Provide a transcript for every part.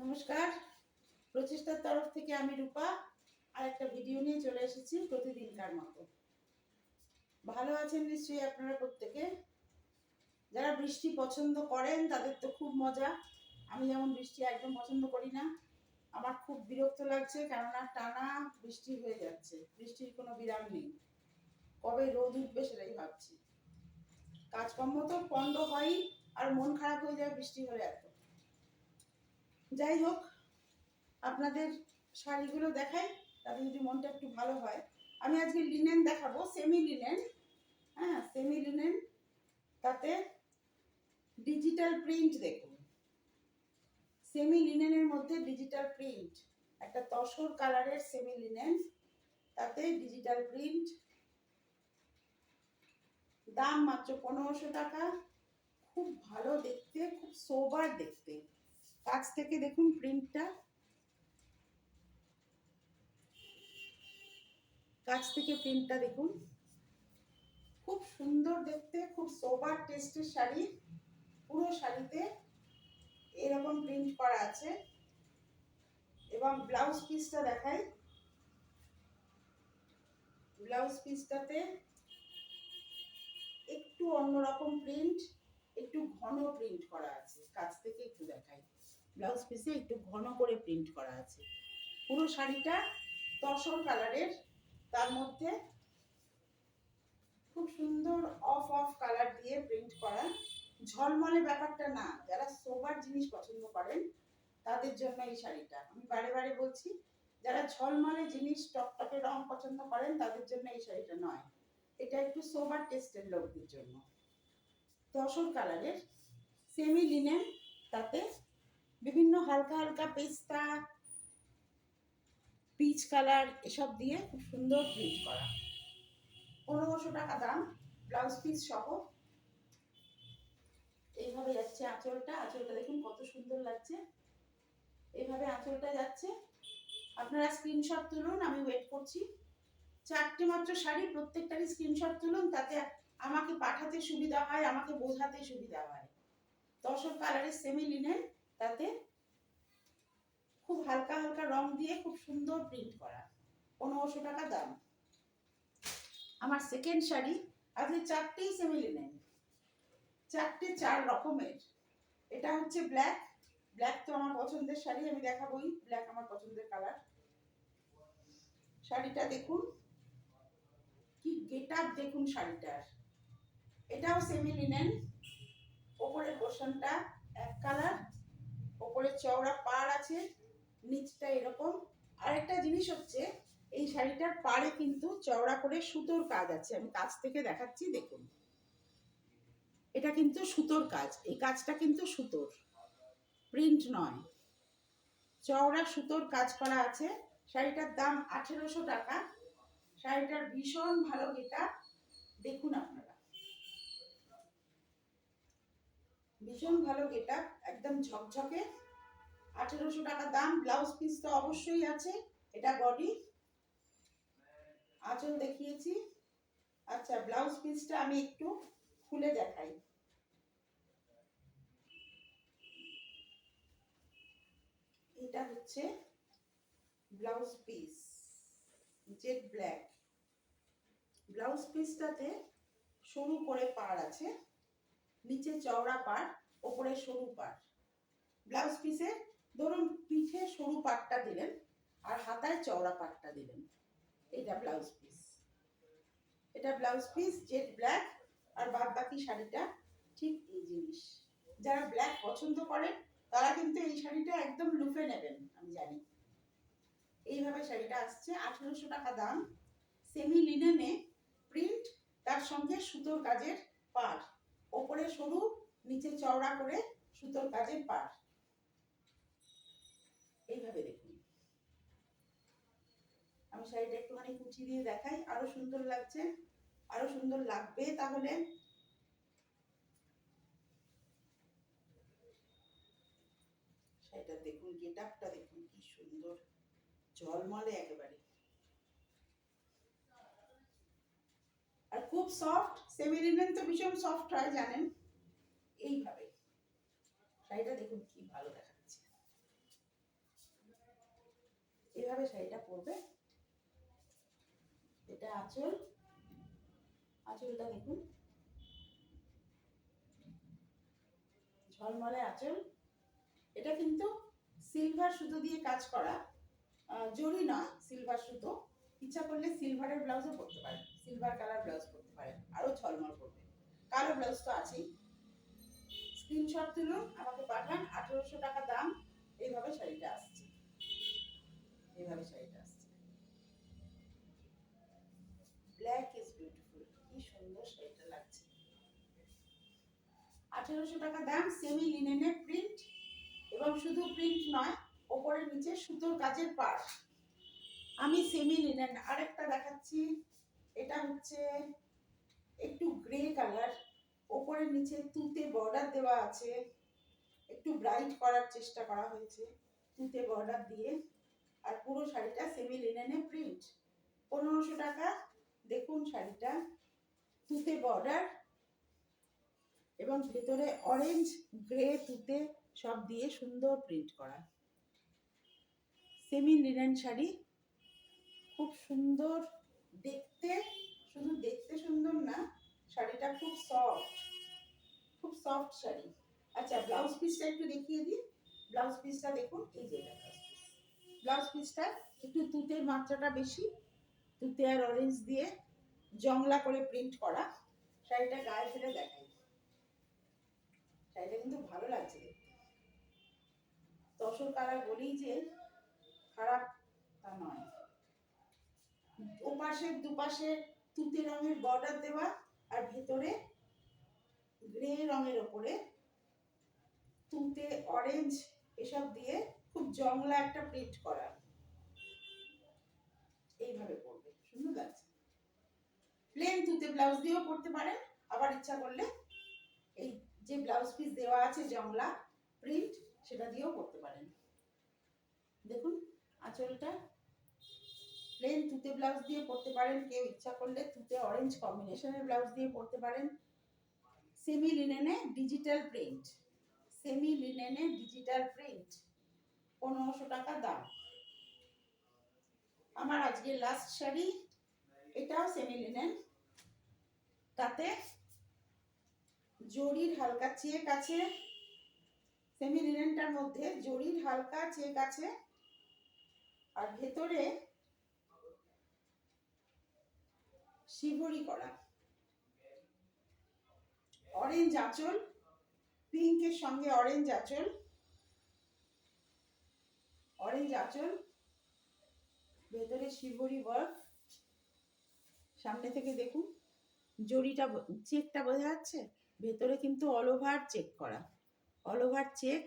নমস্কার, প্রচেষ্টার তরফ থেকে আমি রূপা আর একটা ভিডিও নিয়ে চলে এসেছি প্রতিদিনকার মতো। ভালো আছেন নিশ্চয়ই আপনারা প্রত্যেকে। যারা বৃষ্টি পছন্দ করেন তাদের তো খুব মজা। আমি যেমন বৃষ্টি একদম পছন্দ করি না, আমার খুব বিরক্ত লাগছে, কেননা টানা বৃষ্টি হয়ে যাচ্ছে, বৃষ্টির কোনো বিরাম নেই। কবে রোদ উঠবে সেটাই ভাবছি। কাজকর্ম তো পণ্ড হয়ই, আর মন খারাপ হয়ে যায় বৃষ্টি হলে এত। যাই হোক, আপনাদের শাড়িগুলো দেখাই, তাতে যদি মনটা একটু ভালো হয়। আমি আজকে লিনেন দেখাবো, সেমি লিনেন। হ্যাঁ, সেমি লিনেন, তাতে ডিজিটাল প্রিন্ট। দেখুন, সেমি লিনেনের মধ্যে ডিজিটাল প্রিন্ট, একটা তসর কালারের সেমি লিনেন, তাতে ডিজিটাল প্রিন্ট। দাম মাত্র 1500 টাকা। খুব ভালো দেখতে, খুব সোবার দেখতে। কাছ থেকে দেখুন প্রিন্টটা, কাছ থেকে প্রিন্টটা দেখুন, খুব সুন্দর দেখতে, খুব সোবার টেস্টের শাড়ি। পুরো শাড়িতে এরকম প্রিন্ট করা আছে। এবং ব্লাউজ পিসটা দেখাই। ব্লাউজ পিসটাতে একটু অন্যরকম প্রিন্ট, একটু ঘন প্রিন্ট করা আছে। কাছ থেকে একটু দেখাই, ব্লাউজ পিসে একটু ঘন করে প্রিন্ট করা আছে। পুরো শাড়িটা তসর কালারের, তার মধ্যে খুব সুন্দর অফ অফ কালার দিয়ে প্রিন্ট করা। ঝলমলে ব্যাপারটা না, যারা সোবার জিনিস পছন্দ করেন তাদের জন্য এই শাড়িটা। আমি বারে বারে বলছি, যারা ঝলমলে জিনিস, টকটকে রং পছন্দ করেন তাদের জন্য এই শাড়িটা নয়। এটা একটু সোবার টেস্টের লোকদের জন্য। তসর কালারের সেমি লিনেন, তাতে বিভিন্ন হালকা হালকা পেস্তা, পিচ কালার এসব দিয়ে খুব সুন্দর প্রিন্ট করা। 1500 টাকা দাম, ব্লাউজ পিস সহ। এইভাবে যাচ্ছে আঁচলটা। আঁচলটা দেখুন কত সুন্দর লাগছে। এইভাবে আঁচলটা যাচ্ছে। আপনারা স্ক্রিনশট তুলুন, আমি ওয়েট করছি। 4টে মাত্র শাড়ি, প্রত্যেকটারই স্ক্রিনশট তুলুন, তাতে আমাকে পাঠাতে সুবিধা হয়, আমাকে বোঝাতে সুবিধা হয়। তসর কালারের সেমি লিনেন, তাতে খুব হালকা হালকা রং দিয়ে খুব সুন্দর প্রিন্ট করা। 1500 টাকা দাম। আমার সেকেন্ড শাড়ি, আজকে 4টেই সেমি লিনেন, 4টে 4 রকমের। এটা হচ্ছে ব্ল্যাক। ব্ল্যাক তো আমার পছন্দের শাড়ি, আমি দেখাবোই। ব্ল্যাক আমার পছন্দের কালার। শাড়িটা দেখুন, কি গেট আপ দেখুন শাড়িটার। এটাও সেমি লিনেন, ওপরের পোর্শনটা এক কালার, ওপরে চওড়া পাড় আছে, নিচটা এরকম। আরেকটা জিনিস হচ্ছে, এই শাড়িটার পাড়ে কিন্তু চওড়া করে সুতোর কাজ আছে। আমি কাছ থেকে দেখাচ্ছি, দেখুন, এটা কিন্তু সুতোর কাজ। এই কাজটা কিন্তু সুতোর, প্রিন্ট নয়, চওড়া সুতোর কাজ করা আছে। শাড়িটার দাম 1800 টাকা। শাড়িটার ভীষণ ভালো গেটা, দেখুন আপনারা, ভীষণ ভালো গেটা, একদম ঝকঝকে। 1800 টাকা দাম। ব্লাউজ পিস তো অবশ্যই আছে। এটা বডি, আঁচল দেখিয়েছি। আচ্ছা, ব্লাউজ পিসটা আমি একটু খুলে দেখাই। এটা হচ্ছে blouse piece, jet black. Blouse পিসটাতে সরু করে পাড় আছে, নিচে চওড়া পাড়, ওপরে সরু পাড়। ব্লাউজ পিসে ধরুন পিঠে সরু পাড়টা দিলেন আর হাতায় চওড়া পাড়টা দিলেন। এটা ব্লাউজ পিস। এটা ব্লাউজ পিস জেড ব্ল্যাক। আর বাদ বাকি শাড়িটা ঠিক এই জিনিস। যারা ব্ল্যাক পছন্দ করেন তারা কিন্তু এই শাড়িটা একদম লুফে নেবেন, আমি জানি। এইভাবে শাড়িটা আসছে, 1800 টাকা দাম। সেমি লিনেনে প্রিন্ট, তার সঙ্গে সুতোর কাজের পাড়, ওপরে সরু, নিচে চওড়া করে সুতোর কাজের পাড়। এইভাবে দেখুন। আমি শাড়িটা একটুখানি কুচি দিয়ে দেখাই, আরো সুন্দর লাগছে, আরো সুন্দর লাগবে তাহলে। শাড়িটা দেখুন, গেটআপটা দেখুন, কি সুন্দর ঝলমলে একেবারে। আর খুব সফট, সেমি লিনেন তো ভীষণ সফট হয় জানেন। এইভাবে শাড়িটা দেখুন কি ভালো দেখাচ্ছে। এইভাবে শাড়িটা পরবে। এটা আঁচল, আঁচলটা দেখুন ঝলমলে আঁচল। এটা কিন্তু সিলভার সুতো দিয়ে কাজ করা, জরি না, সিলভার সুতো। ইচ্ছা করলে সিলভারের ব্লাউজও পরতে পারেন, সিলভার কালার ব্লাউজ পরতে পারেন, আরো ঝলমল করবে। কালো ব্লাউজ তো আছেই। স্ক্রিনশট তুলুন, আমাকে পাঠান। 1800 টাকা দাম। এইভাবে শাড়িটা আসছে, এইভাবে শাড়িটা আসছে। ব্ল্যাক ইজ বিউটিফুল, কি সুন্দর শাড়িটা লাগছে। 1800 টাকা দাম, সেমি লিনেনের প্রিন্ট, এবং শুধু প্রিন্ট নয়, ওপরে নিচে সুতোর কাজের পাশ। আমি সেমি লিনেন আরেকটা দেখাচ্ছি। এটা হচ্ছে একটু গ্রে কালার, ওপরে নিচে তুতে বর্ডার দেওয়া আছে, একটু ব্রাইট করার চেষ্টা করা হয়েছে তুতে বর্ডার দিয়ে। আর পুরো শাড়িটা সেমি লিনেনে প্রিন্ট। 1500 টাকা। দেখুন শাড়িটা তুতে বর্ডার এবং ভেতরে অরেঞ্জ গ্রে তুতে সব দিয়ে সুন্দর প্রিন্ট করা। সেমি লিনেন শাড়ি, খুব সুন্দর দেখতে। শুধু দেখতে সুন্দর না, শাড়িটা খুব সফট, খুব সফট শাড়ি। আচ্ছা, ব্লাউজ পিসটা একটু দেখিয়ে দিই। ব্লাউজ পিসটা দেখুন, এই যে ব্লাউজ পিসটা একটু তুতের মাত্রাটা বেশি, তুতে আর অরেঞ্জ দিয়ে জংলা করে প্রিন্ট করা। শাড়িটা গায়ে ফেলে দেখাই, শাড়িটা কিন্তু ভালো লাগছে দেখতে। তসর কালার বলেই যে খারাপ তা নয়। ওপাশে দুপাশে তুতে রঙের বর্ডার দেওয়া, আর ভেতরে গ্রে রঙের ওপরে তুতে অরেঞ্জ এসব দিয়ে খুব জংলা একটা প্রিন্ট করা। এইভাবে পরবে, সুন্দর লাগছে। প্লেন তুতে ব্লাউজ দিয়েও পরতে পারেন, আবার ইচ্ছা করলে এই যে ব্লাউজ পিস দেওয়া আছে জংলা প্রিন্ট, সেটা দিয়েও পরতে পারেন। দেখুন আঁচলটা প্লেন তুতে ব্লাউজ দিয়ে পরতে পারেন, কেউ ইচ্ছা করলে তুতে অরেঞ্জ কম্বিনেশনের ব্লাউজ দিয়ে পরতে পারেন। সেমি লিনেনে ডিজিটাল প্রিন্ট, সেমি লিনেনে ডিজিটাল প্রিন্ট, 1500 টাকা দাম। আমার আজকে লাস্ট শাড়ি, এটাও সেমি লিনেন, তাতে জরির হালকা চেক আছে। সেমি লিনেনটার মধ্যে জরির হালকা চেক আছে, আর ভেতরে শিবরি করা। অরেঞ্জ আঁচল, পিঙ্কের সঙ্গে অরেঞ্জ আঁচল, অরেঞ্জ আঁচল, ভেতরে শিবরি ওয়ার্ক। সামনে থেকে দেখুন জরিটা, চেকটা বোঝা যাচ্ছে, ভেতরে কিন্তু অল ওভার চেক করা, অল ওভার চেক।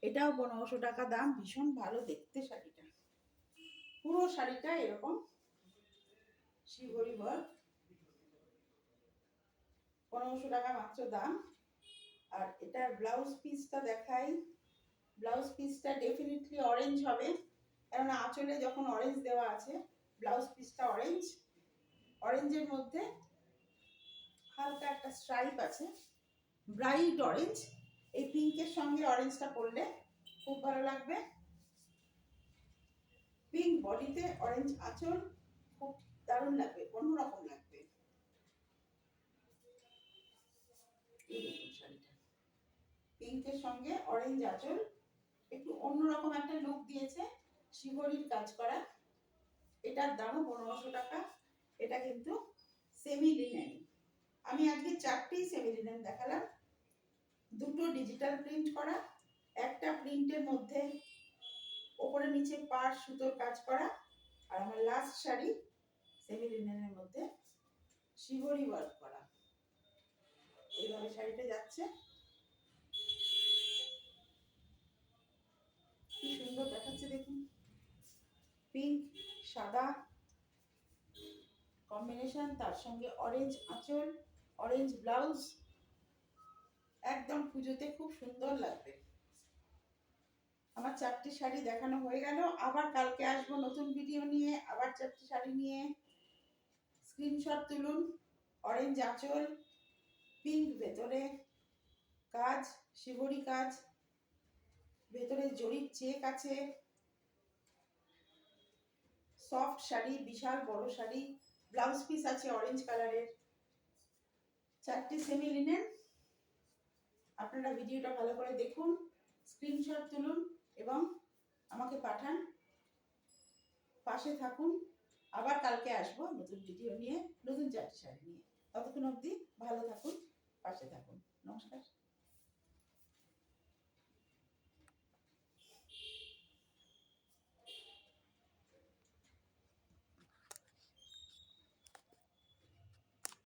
এটাও 1500 টাকা দাম। ভীষণ ভালো দেখতে শাড়িটা, পুরো শাড়িটা এরকম শিবরি ওয়ার্ক, 1500 টাকা মাত্র দাম। আর এটার ব্লাউজ পিসটা দেখাই। ব্লাউজ পিসটা ডেফিনেটলি অরেঞ্জ হবে, কারণ আঁচলে যখন অরেঞ্জ দেওয়া আছে, ব্লাউজ পিসটা অরেঞ্জ। অরেঞ্জের মধ্যে হালকা একটা স্ট্রাইপ আছে, ব্রাইট অরেঞ্জ। এই পিঙ্কের সঙ্গে অরেঞ্জটা পরলে খুব ভালো লাগবে। পিঙ্ক বডিতে অরেঞ্জ আঁচল, খুব দারুণ লাগবে, অন্যরকম লাগবে। এই দেখুন শাড়িটা, পিঙ্কের সঙ্গে অরেঞ্জ আঁচল, একটু অন্যরকম একটা লুক দিয়েছে, শিবরির কাজ করা। এটার দামও 1500 টাকা। এটা কিন্তু সেমি লিনেন। আমি আজকে 4টি সেমি লিনেন দেখালাম, দুটো ডিজিটাল প্রিন্ট করা, একটা প্রিন্টের মধ্যে ওপরে নিচে পাড় সুতোর কাজ করা, আর আমার লাস্ট শাড়ি সেমি লিনেনের মধ্যে শিবরি ওয়ার্ক করা। এইভাবে শাড়িটা যাচ্ছে, কি সুন্দর দেখাচ্ছে দেখুন। পিঙ্ক সাদা কম্বিনেশন, তার সঙ্গে অরেঞ্জ আঁচল, অরেঞ্জ ব্লাউজ, একদম পুজোতে খুব সুন্দর লাগবে। আমার 4টি শাড়ি দেখানো হয়ে গেল। আবার কালকে আসবো নতুন ভিডিও নিয়ে, আবার 4টি শাড়ি নিয়ে। স্ক্রিনশট তুলুন। অরেঞ্জ আঁচল, পিঙ্ক ভেতরে কাজ, শিবরি কাজ, ভেতরে জরির চেক আছে, সফট শাড়ি, বিশাল বড় শাড়ি, ব্লাউজ পিস আছে অরেঞ্জ কালারের, 4টে সেমি লিনেন। আপনারা ভিডিওটা ভালো করে দেখুন, স্ক্রিনশট তুলুন এবং আমাকে পাঠান। পাশে থাকুন। আবার কালকে আসবো নতুন ভিডিও নিয়ে, নতুন 4টে শাড়ি নিয়ে। ততক্ষণ অবধি ভালো থাকুন, পাশে থাকুন। নমস্কার।